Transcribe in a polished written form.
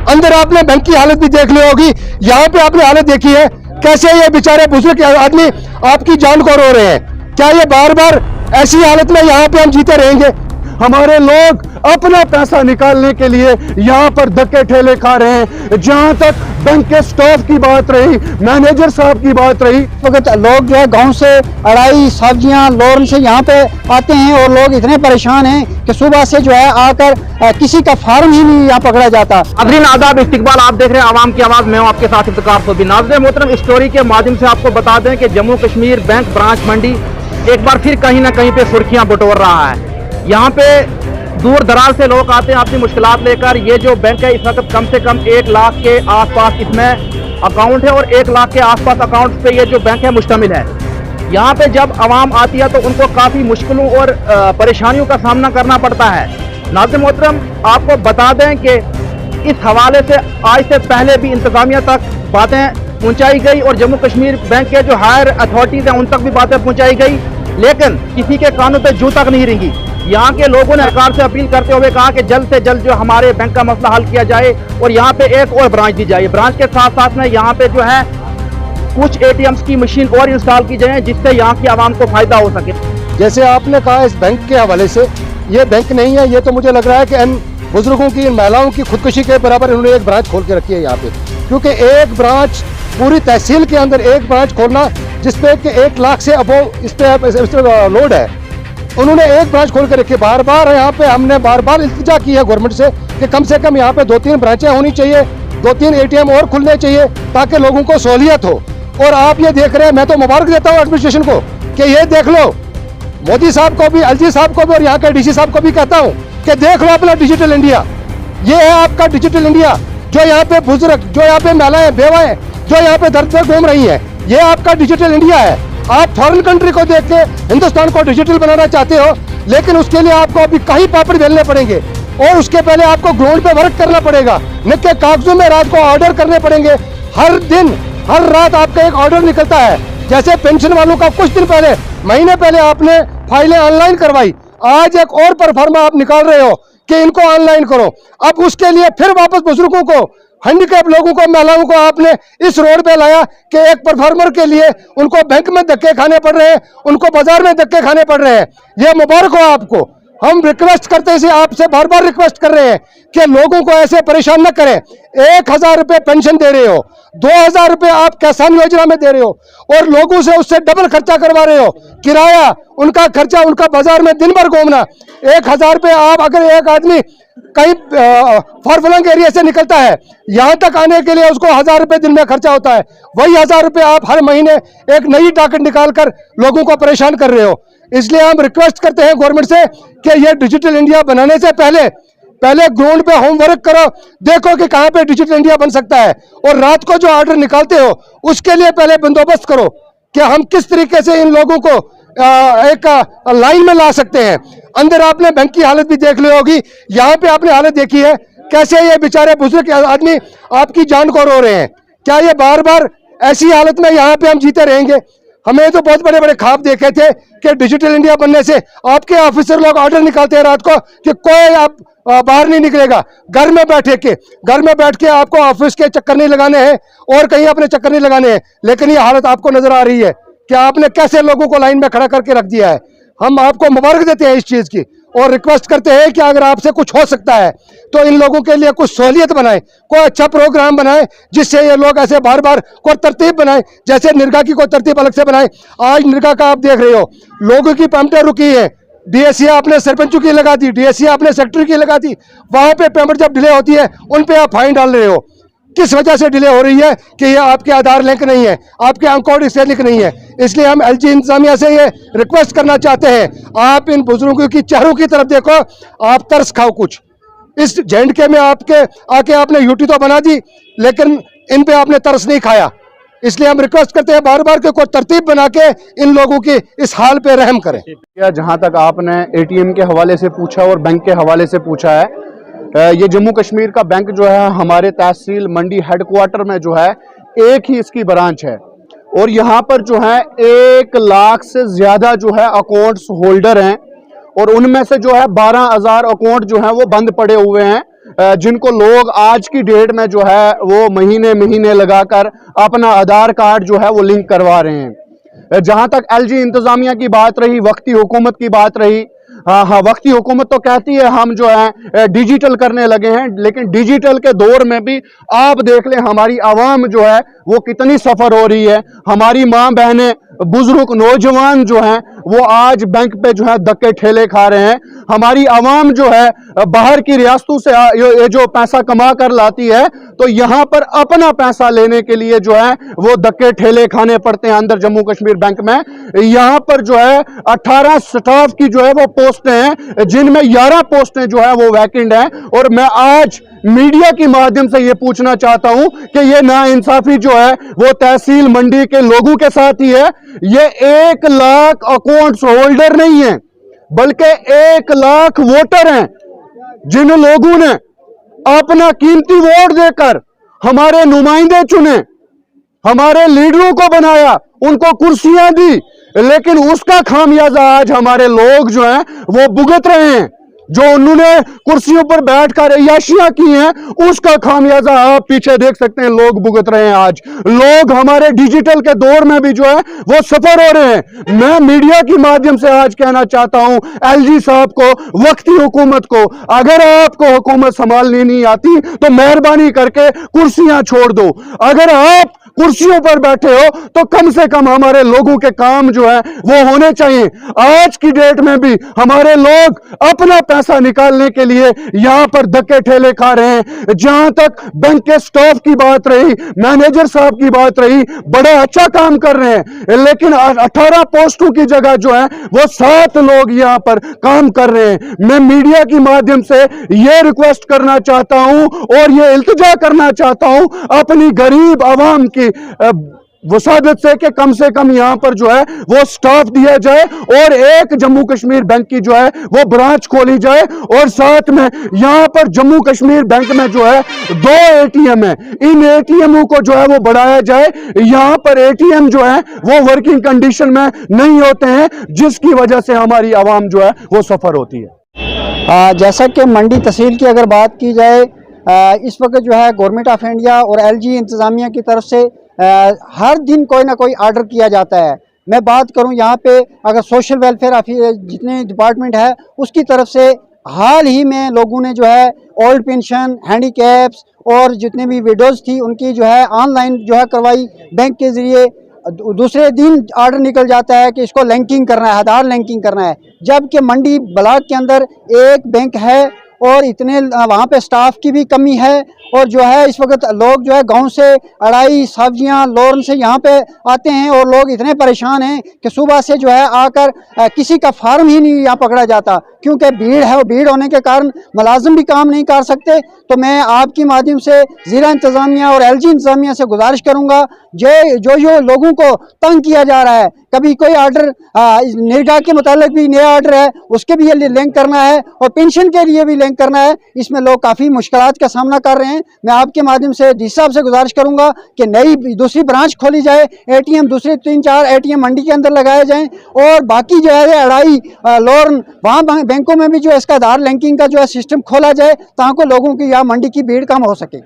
अंदर आपने बैंक की हालत भी देख ली होगी, यहाँ पे आपने हालत देखी है कैसे ये बेचारे बुजुर्ग आदमी आपकी जान को रो रहे हैं। क्या ये बार बार ऐसी हालत में यहाँ पे हम जीते रहेंगे? हमारे लोग अपना पैसा निकालने के लिए यहाँ पर धक्के ठेले खा रहे हैं। जहाँ तक बैंक के स्टाफ की बात रही, मैनेजर साहब की बात रही, लोग जो है गांव से अड़ाई सब्जियां लोरन से यहाँ पे आते हैं और लोग इतने परेशान हैं कि सुबह से जो है आकर किसी का फार्म ही नहीं यहाँ पकड़ा जाता। नाज़रीन आदाब, इस्तिकबाल, आप देख रहे हैं आवाम की आवाज़, मैं हूँ आपके साथ इफ्तिकार सोबी। नाज़रीन मोहतरम, इस स्टोरी के माध्यम से आपको बता दें कि जम्मू कश्मीर बैंक ब्रांच मंडी एक बार फिर कहीं ना कहीं पे सुर्खियां बटोर रहा है। यहाँ पे दूर दराज से लोग आते हैं अपनी मुश्किलात लेकर। ये जो बैंक है इस वक्त कम से कम 1 लाख के आसपास इसमें अकाउंट है और 1 लाख के आसपास अकाउंट पे ये जो बैंक है मुश्तमिल है। यहाँ पे जब आवाम आती है तो उनको काफ़ी मुश्किलों और परेशानियों का सामना करना पड़ता है। नाज़रीन मोहतरम, आपको बता दें कि इस हवाले से आज से पहले भी इंतज़ामिया तक बातें पहुँचाई गई और जम्मू कश्मीर बैंक के जो हायर अथॉरिटीज़ हैं उन तक भी बातें पहुँचाई गई, लेकिन किसी के कानों पे जू तक नहीं रेंगी। यहाँ के लोगों ने सरकार से अपील करते हुए कहा कि जल्द से जल्द जो हमारे बैंक का मसला हल किया जाए और यहाँ पे एक और ब्रांच दी जाए। ब्रांच के साथ साथ में यहाँ पे जो है कुछ एटीएम्स की मशीन और इंस्टॉल की जाए जिससे यहाँ की आवाम को फायदा हो सके। जैसे आपने कहा इस बैंक के हवाले से, ये बैंक नहीं है, ये तो मुझे लग रहा है कि इन बुजुर्गों की, इन महिलाओं की खुदकुशी के बराबर इन्होंने एक ब्रांच खोल के रखी है यहाँ पे। क्योंकि एक ब्रांच पूरी तहसील के अंदर एक ब्रांच खोलना जिसपे कि 1 लाख से अबो इस पे लोड है, उन्होंने एक ब्रांच खोल के रखी। बार बार यहाँ पे हमने बार बार इल्तिजा की है गवर्नमेंट से कि कम यहाँ पे 2-3 ब्रांचें होनी चाहिए, 2-3 एटीएम और खुलने चाहिए ताकि लोगों को सहूलियत हो। और आप ये देख रहे हैं, मैं तो मुबारक देता हूँ एडमिनिस्ट्रेशन को कि ये देख लो, मोदी साहब को भी, एलजी साहब को भी और यहाँ के डीसी साहब को भी कहता हूँ कि देख लो अपना डिजिटल इंडिया। ये है आपका डिजिटल इंडिया, जो यहाँ पे बुजुर्ग, जो यहाँ पे महिलाएं, बेवाएं जो यहाँ पे दर्द में घूम रही है, ये आपका डिजिटल इंडिया है। आप फॉरेन कंट्री को देख के हिंदुस्तान को डिजिटल बनाना चाहते हो, लेकिन उसके लिए आपको अभी कहीं पापड़ बेलने पड़ेंगे और उसके पहले आपको ग्राउंड पे वर्क करना पड़ेगा, न कि कागजों में रात को ऑर्डर करने पड़ेंगे। हर दिन हर रात आपका एक ऑर्डर निकलता है। जैसे पेंशन वालों का कुछ दिन पहले, महीने पहले आपने फाइलें ऑनलाइन करवाई, आज एक और परफॉर्मा आप निकाल रहे हो कि इनको ऑनलाइन करो। अब उसके लिए फिर वापस बुजुर्गों को, हैंडीकैप लोगों को, महिलाओं को आपने इस रोड पे लाया कि एक परफॉर्मर के लिए उनको बैंक में धक्के खाने पड़ रहे हैं, उनको बाजार में धक्के खाने पड़ रहे हैं। ये मुबारक हो आपको। हम रिक्वेस्ट करते हैं, आपसे बार बार रिक्वेस्ट कर रहे हैं कि लोगों को ऐसे परेशान न करें। 1000 रुपये पेंशन दे रहे हो, 2000 रुपये आप किसान योजना में दे रहे हो और लोगों से उससे डबल खर्चा करवा रहे हो। किराया, उनका खर्चा, उनका बाजार में दिन भर घूमना। 1000 रुपये आप, अगर एक आदमी कहीं फॉरफलंग एरिया से निकलता है, यहाँ तक आने के लिए उसको 1000 रुपये दिन में खर्चा होता है। वही 1000 रुपये आप हर महीने एक नई डॉकेट निकालकर लोगों को परेशान कर रहे हो। इसलिए हम रिक्वेस्ट करते हैं गवर्नमेंट से कि ये डिजिटल इंडिया बनाने से पहले ग्राउंड पे होमवर्क करो, देखो कि कहाँ पे डिजिटल इंडिया बन सकता है। और रात को जो ऑर्डर निकालते हो उसके लिए पहले बंदोबस्त करो कि हम किस तरीके से इन लोगों को एक लाइन में ला सकते हैं। अंदर आपने बैंक की हालत भी देख ली होगी, यहाँ पे आपने हालत देखी है कैसे ये बेचारे बुजुर्ग आदमी आपकी जान को रो रहे हैं। क्या ये बार बार ऐसी हालत में यहाँ पे हम जीते रहेंगे? हमें तो बहुत बड़े बड़े ख्वाब देखे थे कि डिजिटल इंडिया बनने से आपके ऑफिसर लोग ऑर्डर निकालते हैं रात को कि कोई आप बाहर नहीं निकलेगा, घर में बैठ के आपको ऑफिस के चक्कर नहीं लगाने हैं और कहीं अपने चक्कर नहीं लगाने हैं। लेकिन ये हालत आपको नजर आ रही है कि आपने कैसे लोगों को लाइन में खड़ा करके रख दिया है। हम आपको मुबारक देते हैं इस चीज की और रिक्वेस्ट करते हैं कि अगर आपसे कुछ हो सकता है तो इन लोगों के लिए कुछ सहूलियत बनाएं, कोई अच्छा प्रोग्राम बनाएं जिससे ये लोग ऐसे बार बार कोई तरतीब बनाएं, जैसे निर्गा की कोई तरतीब अलग से बनाएं। आज निर्गा का आप देख रहे हो, लोगों की पेमेंटें रुकी है, डीएससी आपने सरपंचों की लगा दी, डीएससी आपने सेक्रेटरी की लगा दी, वहां पे पेमेंट जब डिले होती है उन पे आप फाइन डाल रहे हो। किस वजह से डिले हो रही है कि ये आपके आधार लिंक नहीं है, आपके अकाउंट से लिंक नहीं है। इसलिए हम एलजी इंतजामिया से ये रिक्वेस्ट करना चाहते हैं, आप इन बुजुर्गों की चेहरों की तरफ देखो, आप तरस खाओ कुछ। इस झंडके में आके आपने यूटी तो बना दी, लेकिन इन पे आपने तरस नहीं खाया। इसलिए हम रिक्वेस्ट करते हैं बार बार के कोई तरतीब बना के इन लोगों की इस हाल पे रहम करें। जहाँ तक आपने एटीएम के हवाले से पूछा और बैंक के हवाले से पूछा है, ये जम्मू कश्मीर का बैंक जो है हमारे तहसील मंडी हेडक्वार्टर में जो है एक ही इसकी ब्रांच है और यहाँ पर जो है 1 लाख से ज्यादा जो है अकाउंट्स होल्डर हैं और उनमें से जो है 12,000 अकाउंट जो है वो बंद पड़े हुए हैं, जिनको लोग आज की डेट में जो है वो महीने महीने लगाकर अपना आधार कार्ड जो है वो लिंक करवा रहे हैं। जहां तक एलजी इंतजामिया की बात रही, वक्ती हुकूमत की बात रही, हाँ, वक्ती हुकूमत तो कहती है हम जो है डिजिटल करने लगे हैं, लेकिन डिजिटल के दौर में भी आप देख लें हमारी आवाम जो है वो कितनी सफ़र हो रही है। हमारी माँ बहनें, बुजुर्ग, नौजवान जो हैं वो आज बैंक पे जो है धक्के ठेले खा रहे हैं। हमारी आवाम जो है बाहर की रियासतों से ये जो पैसा कमा कर लाती है, तो यहाँ पर अपना पैसा लेने के लिए जो है वो धक्के ठेले खाने पड़ते हैं अंदर जम्मू कश्मीर बैंक में। यहाँ पर जो है 18 स्टाफ की जो है वो पोस्टें हैं, जिनमें 11 पोस्टें जो है वो वैकेंट हैं। और मैं आज मीडिया के माध्यम से ये पूछना चाहता हूं कि ये नाइंसाफी जो है वो तहसील मंडी के लोगों के साथ ही है। ये 1 लाख अकाउंट्स होल्डर नहीं है, बल्कि 1 लाख वोटर हैं, जिन लोगों ने अपना कीमती वोट देकर हमारे नुमाइंदे चुने, हमारे लीडरों को बनाया, उनको कुर्सियां दी, लेकिन उसका खामियाजा आज हमारे लोग जो हैं वो भुगत रहे हैं। जो उन्होंने कुर्सियों पर बैठकर अय्याशियां की हैं, उसका खामियाजा आप पीछे देख सकते हैं, लोग भुगत रहे हैं। आज लोग हमारे डिजिटल के दौर में भी जो है वो सफर हो रहे हैं। मैं मीडिया के माध्यम से आज कहना चाहता हूं एलजी साहब को, वक्ती हुकूमत को, अगर आपको हुकूमत संभालनी नहीं आती तो मेहरबानी करके कुर्सियां छोड़ दो। अगर आप कुर्सियों पर बैठे हो तो कम से कम हमारे लोगों के काम जो है वो होने चाहिए। आज की डेट में भी हमारे लोग अपना पैसा निकालने के लिए यहां पर धक्के ठेले खा रहे हैं। जहां तक बैंक के स्टाफ की बात रही, मैनेजर साहब की बात रही, बड़ा अच्छा काम कर रहे हैं, लेकिन 18 पोस्टों की जगह जो है वो 7 लोग यहां पर काम कर रहे हैं। मैं मीडिया के माध्यम से ये रिक्वेस्ट करना चाहता हूं और ये इल्तिजा करना चाहता हूं अपनी गरीब आवाम की वसादत से कम यहां पर जो है वो स्टाफ दिया जाए और एक जम्मू कश्मीर बैंक की जो है वो ब्रांच खोली जाए। और साथ में यहां पर जम्मू कश्मीर बैंक में जो है 2 एटीएम है, इन एटीएमों को जो है वो बढ़ाया जाए। यहां पर एटीएम जो है वो वर्किंग कंडीशन में नहीं होते हैं, जिसकी वजह से हमारी आवाम जो है वो सफर होती है। जैसा कि मंडी तहसील की अगर बात की जाए, इस वक्त जो है गवर्नमेंट ऑफ इंडिया और एलजी इंतज़ामिया की तरफ से हर दिन कोई ना कोई ऑर्डर किया जाता है। मैं बात करूं यहाँ पे अगर सोशल वेलफेयर जितने डिपार्टमेंट है उसकी तरफ से हाल ही में लोगों ने जो है ओल्ड पेंशन, हैंडीकैप्स और जितने भी विडोज़ थी उनकी जो है ऑनलाइन जो है करवाई बैंक के ज़रिए। दूसरे दिन ऑर्डर निकल जाता है कि इसको लिंकिंग करना है, आधार लिंकिंग करना है, जबकि मंडी ब्लॉक के अंदर एक बैंक है और इतने वहाँ पे स्टाफ की भी कमी है। और जो है इस वक्त लोग जो है गांव से अड़ाई, सब्जियां, लोरन से यहाँ पे आते हैं और लोग इतने परेशान हैं कि सुबह से जो है आकर किसी का फार्म ही नहीं यहाँ पकड़ा जाता, क्योंकि भीड़ है। और भीड़ होने के कारण मुलाजिम भी काम नहीं कर सकते। तो मैं आपकी माध्यम से ज़िला इंतज़ामिया और एलजी इंतज़ामिया से गुजारिश करूँगा, जो लोगों को तंग किया जा रहा है, कभी कोई ऑर्डर निर्गा के मुतालिक भी नया ऑर्डर है उसके भी ये लिंक करना है और पेंशन के लिए भी लिंक करना है, इसमें लोग काफ़ी मुश्किलात का सामना कर रहे हैं। मैं आपके माध्यम से डी साहब से गुजारिश करूंगा कि नई दूसरी ब्रांच खोली जाए, एटीएम दूसरे 3-4 एटीएम मंडी के अंदर लगाए जाएं और बाकी जो है अड़ाई, लोरन, वहाँ बैंकों में भी जो इसका आधार लिंकिंग का जो है सिस्टम खोला जाए ताकि लोगों की यहाँ मंडी की भीड़ कम हो सके।